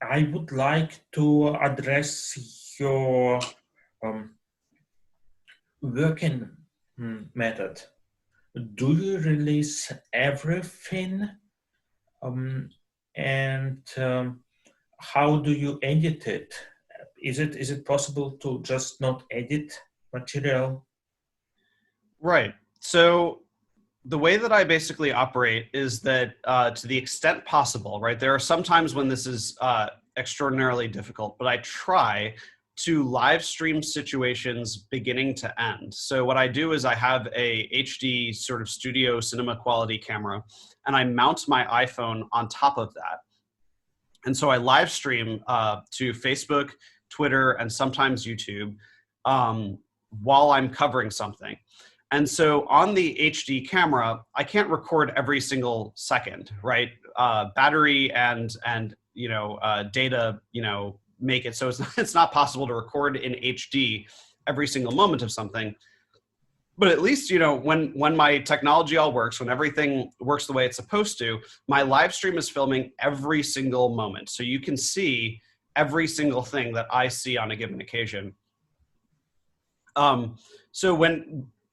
I would like to address your um, working method. Do you release everything? Um, and how do you edit it? Is it possible to just not edit material? Right. So the way that I basically operate is that to the extent possible, right, there are some times when this is extraordinarily difficult, but I try to live stream situations beginning to end. So what I do is I have a HD sort of studio cinema quality camera, and I mount my iPhone on top of that. And so I live stream to Facebook, Twitter, and sometimes YouTube while I'm covering something. And so on the HD camera, I can't record every single second, right? Battery and data, make it so it's not possible to record in HD every single moment of something. But at least, when my technology all works, when everything works the way it's supposed to, my live stream is filming every single moment. So you can see every single thing that I see on a given occasion. So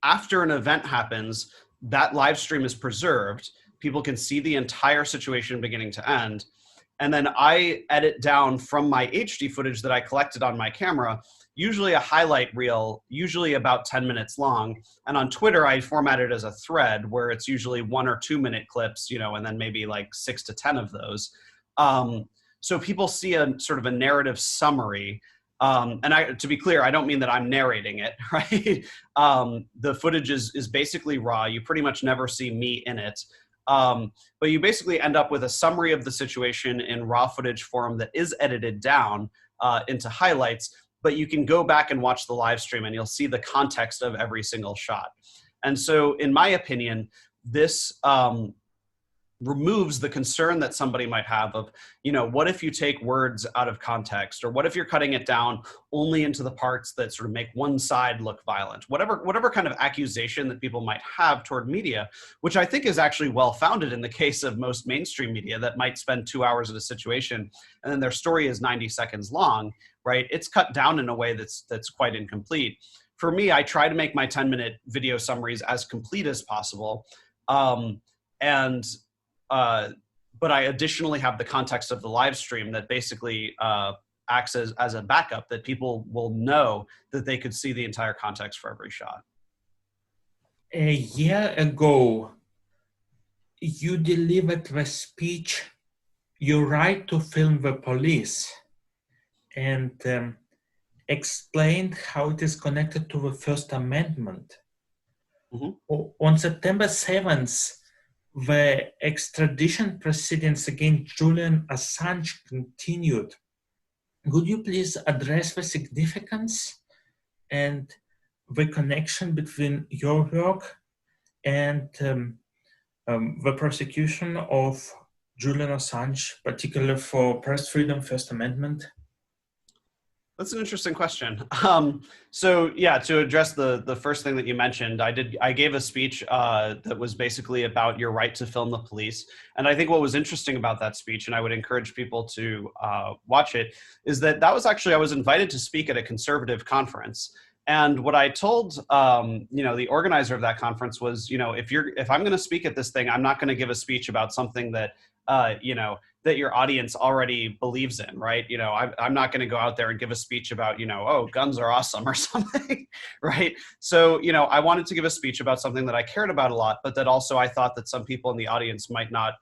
after an event happens, that live stream is preserved. People can see the entire situation beginning to end. And then I edit down from my HD footage that I collected on my camera, usually a highlight reel, usually about 10 minutes long. And on Twitter, I format it as a thread where it's usually 1 or 2 minute clips, and then maybe like 6 to 10 of those. So people see a sort of a narrative summary. And to be clear, I don't mean that I'm narrating it, right? The footage is basically raw. You pretty much never see me in it. But you basically end up with a summary of the situation in raw footage form that is edited down into highlights, but you can go back and watch the live stream and you'll see the context of every single shot. And so in my opinion, this removes the concern that somebody might have of, what if you take words out of context, or what if you're cutting it down only into the parts that sort of make one side look violent, whatever kind of accusation that people might have toward media, which I think is actually well-founded in the case of most mainstream media that might spend 2 hours at a situation and then their story is 90 seconds long, right? It's cut down in a way that's quite incomplete. For me, I try to make my 10-minute video summaries as complete as possible. But I additionally have the context of the live stream that basically acts as a backup, that people will know that they could see the entire context for every shot. A year ago, you delivered the speech, "Your right to film the police," and explained how it is connected to the First Amendment. Mm-hmm. On September 7th, the extradition proceedings against Julian Assange continued. Could you please address the significance and the connection between your work and the prosecution of Julian Assange, particularly for press freedom, First Amendment? That's an interesting question. So yeah, to address the first thing that you mentioned, I gave a speech that was basically about your right to film the police. And I think what was interesting about that speech, and I would encourage people to watch it, is that was actually, I was invited to speak at a conservative conference. And what I told the organizer of that conference was, if I'm going to speak at this thing, I'm not going to give a speech about something that that your audience already believes in, right? I'm not going to go out there and give a speech about, oh, guns are awesome or something, right? So, I wanted to give a speech about something that I cared about a lot, but that also I thought that some people in the audience might not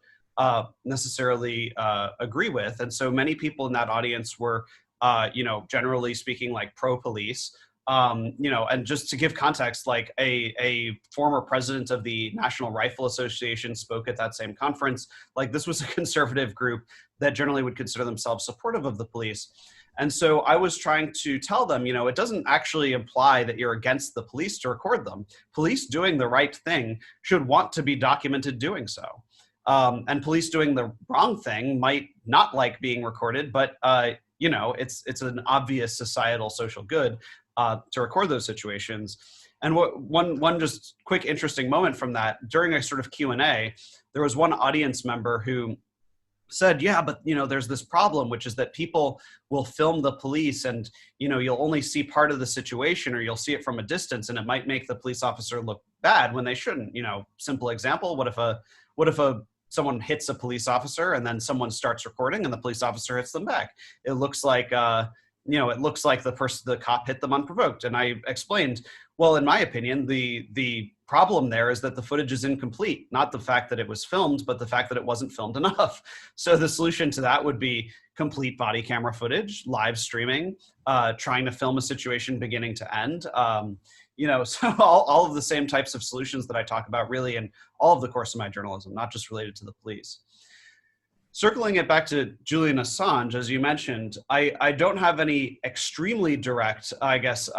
necessarily agree with. And so many people in that audience were, generally speaking, like pro-police. And just to give context, like a former president of the National Rifle Association spoke at that same conference. Like, this was a conservative group that generally would consider themselves supportive of the police. And so I was trying to tell them, it doesn't actually imply that you're against the police to record them. Police doing the right thing should want to be documented doing so. And police doing the wrong thing might not like being recorded, but it's an obvious societal social good to record those situations. And one just quick interesting moment from that, during a sort of Q&A, there was one audience member who said, yeah, but there's this problem, which is that people will film the police, and you'll only see part of the situation, or you'll see it from a distance, and it might make the police officer look bad when they shouldn't. Simple example: what if someone hits a police officer, and then someone starts recording, and the police officer hits them back? It looks like the cop hit them unprovoked. And I explained, well, in my opinion, the problem there is that the footage is incomplete, not the fact that it was filmed, but the fact that it wasn't filmed enough. So the solution to that would be complete body camera footage, live streaming, trying to film a situation beginning to end. So all of the same types of solutions that I talk about really in all of the course of my journalism, not just related to the police. Circling it back to Julian Assange, as you mentioned, I don't have any extremely direct, I guess,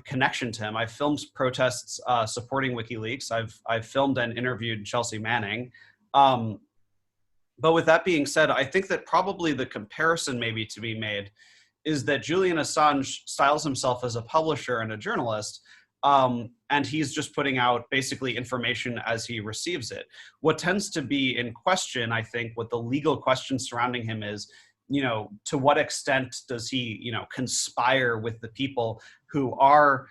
connection to him. I've filmed protests supporting WikiLeaks. I've filmed and interviewed Chelsea Manning. But with that being said, I think that probably the comparison maybe to be made is that Julian Assange styles himself as a publisher and a journalist, and he's just putting out basically information as he receives it. What tends to be in question, I think, what the legal question surrounding him is, to what extent does he, conspire with the people who are,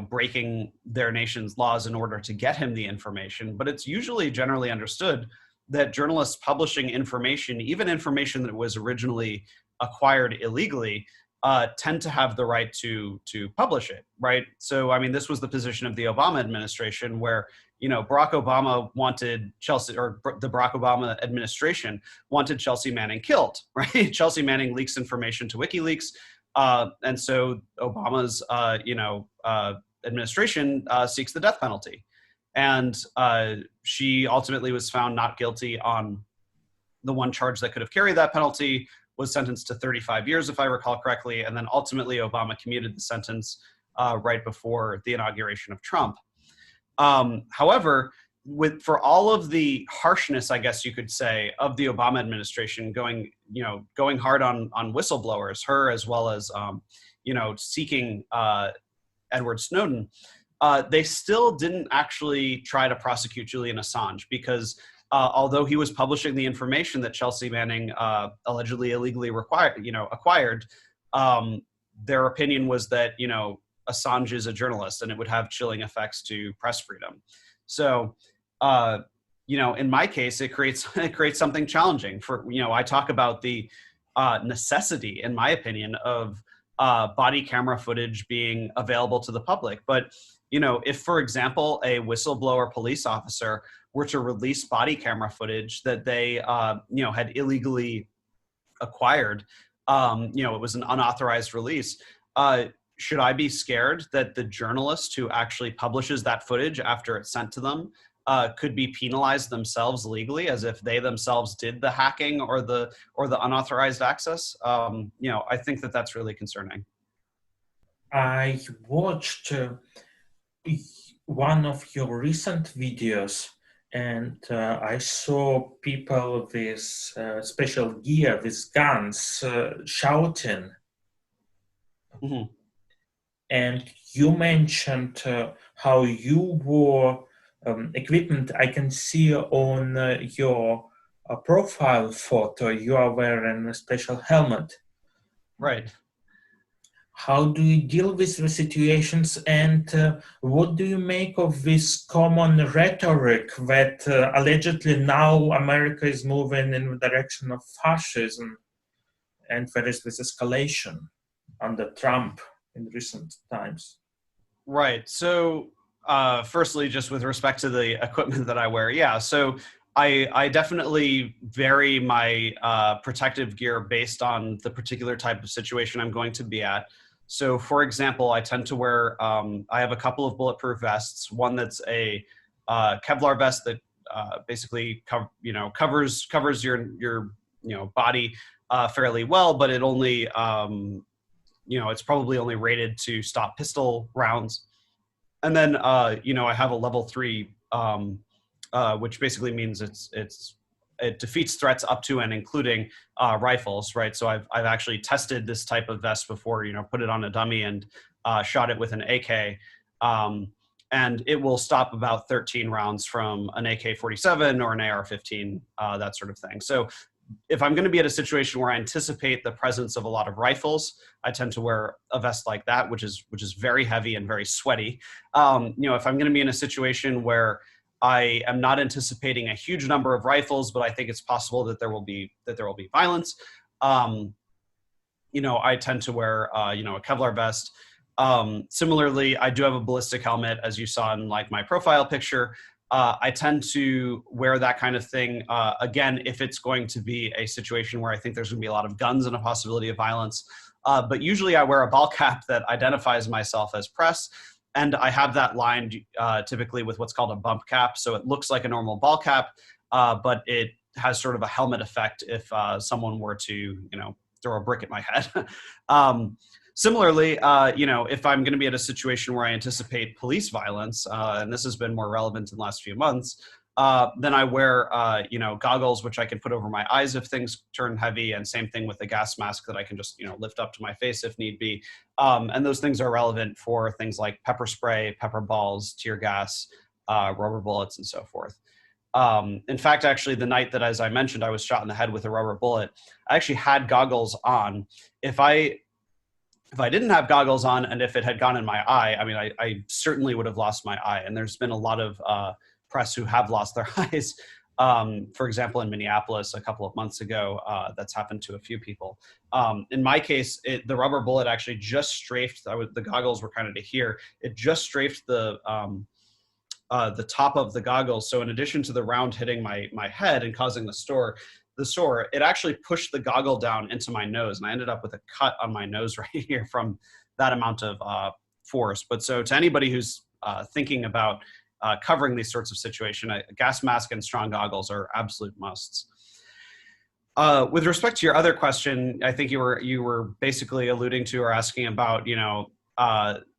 breaking their nation's laws in order to get him the information. But it's usually generally understood that journalists publishing information, even information that was originally acquired illegally, tend to have the right to publish it, right? So, I mean, this was the position of the Obama administration, where Barack Obama wanted Chelsea, or the Barack Obama administration wanted Chelsea Manning killed, right? Chelsea Manning leaks information to WikiLeaks, and so Obama's administration seeks the death penalty, and she ultimately was found not guilty on the one charge that could have carried that penalty, was sentenced to 35 years, if I recall correctly, and then ultimately Obama commuted the sentence right before the inauguration of Trump. However, for all of the harshness, I guess you could say, of the Obama administration going hard on whistleblowers, her as well as seeking Edward Snowden, they still didn't actually try to prosecute Julian Assange, because although he was publishing the information that Chelsea Manning allegedly illegally acquired, their opinion was that Assange is a journalist and it would have chilling effects to press freedom. So, in my case, it creates something challenging. I talk about the necessity, in my opinion, of body camera footage being available to the public. But if, for example, a whistleblower police officer were to release body camera footage that they, had illegally acquired, it was an unauthorized release. Should I be scared that the journalist who actually publishes that footage after it's sent to them could be penalized themselves legally, as if they themselves did the hacking or the unauthorized access? I think that that's really concerning. I watched one of your recent videos, and I saw people with special gear, with guns, shouting. Mm-hmm. And you mentioned how you wore equipment. I can see on your profile photo, you are wearing a special helmet. Right. How do you deal with the situations, and what do you make of this common rhetoric that allegedly now America is moving in the direction of fascism, and there is this escalation under Trump in recent times? Right. So, firstly, just with respect to the equipment that I wear, yeah. So I definitely vary my protective gear based on the particular type of situation I'm going to be at. So, for example, I tend to wear, I have a couple of bulletproof vests. One that's a Kevlar vest that basically covers your body fairly well, but it only it's probably only rated to stop pistol rounds. And then I have a level 3, which basically means it defeats threats up to and including rifles, right? So I've actually tested this type of vest before, put it on a dummy and shot it with an AK. and it will stop about 13 rounds from an AK-47 or an AR-15, that sort of thing. So if I'm going to be at a situation where I anticipate the presence of a lot of rifles, I tend to wear a vest like that, which is very heavy and very sweaty. If I'm going to be in a situation where I am not anticipating a huge number of rifles, but I think it's possible that there will be violence, I tend to wear a Kevlar vest. Similarly, I do have a ballistic helmet, as you saw in like my profile picture. I tend to wear that kind of thing, again, if it's going to be a situation where I think there's going to be a lot of guns and a possibility of violence. But usually I wear a ball cap that identifies myself as press, and I have that lined typically with what's called a bump cap. So it looks like a normal ball cap, but it has sort of a helmet effect if someone were to, throw a brick at my head. Similarly, if I'm going to be at a situation where I anticipate police violence, and this has been more relevant in the last few months, then I wear, goggles, which I can put over my eyes if things turn heavy, and same thing with the gas mask that I can just, lift up to my face if need be. And those things are relevant for things like pepper spray, pepper balls, tear gas, rubber bullets, and so forth. In fact, actually, the night that, as I mentioned, I was shot in the head with a rubber bullet, I actually had goggles on. If I didn't have goggles on, and if it had gone in my eye, I certainly would have lost my eye. And there's been a lot of press who have lost their eyes. For example, in Minneapolis a couple of months ago, that's happened to a few people. In my case, the rubber bullet actually just strafed, the goggles were kind of to here, it just strafed the top of the goggles. So in addition to the round hitting my head and causing the sore, it actually pushed the goggle down into my nose, and I ended up with a cut on my nose right here from that amount of force. But so to anybody who's thinking about covering these sorts of situations, a gas mask and strong goggles are absolute musts. With respect to your other question, I think you were basically alluding to or asking about,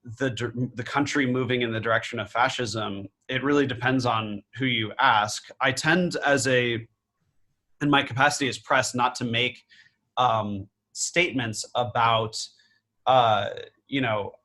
the country moving in the direction of fascism. It really depends on who you ask. I tend, in my capacity as press, not to make statements about, I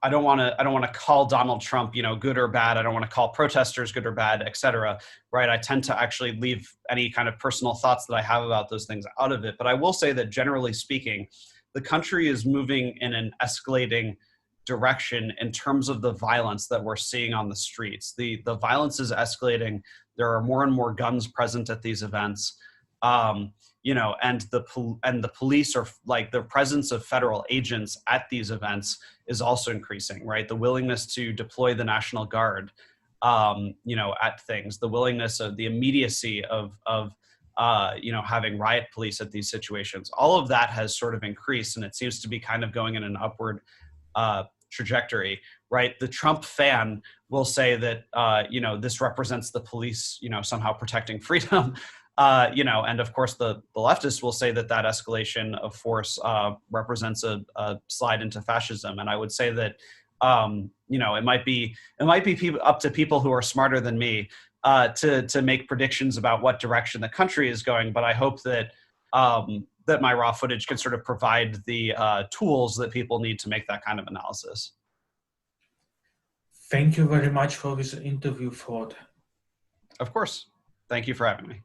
don't want to call Donald Trump, good or bad. I don't want to call protesters good or bad, et cetera. Right? I tend to actually leave any kind of personal thoughts that I have about those things out of it. But I will say that generally speaking, the country is moving in an escalating direction in terms of the violence that we're seeing on the streets. The violence is escalating. There are more and more guns present at these events. And the police are like, the presence of federal agents at these events is also increasing, right? The willingness to deploy the National Guard, at things, the willingness of the immediacy of having riot police at these situations. All of that has sort of increased, and it seems to be kind of going in an upward trajectory, right? The Trump fan will say that, this represents the police, somehow protecting freedom. And of course the leftists will say that escalation of force represents a slide into fascism. And I would say that, it might be up to people who are smarter than me to make predictions about what direction the country is going. But I hope that that my raw footage can sort of provide the tools that people need to make that kind of analysis. Thank you very much for this interview, Ford. Of course. Thank you for having me.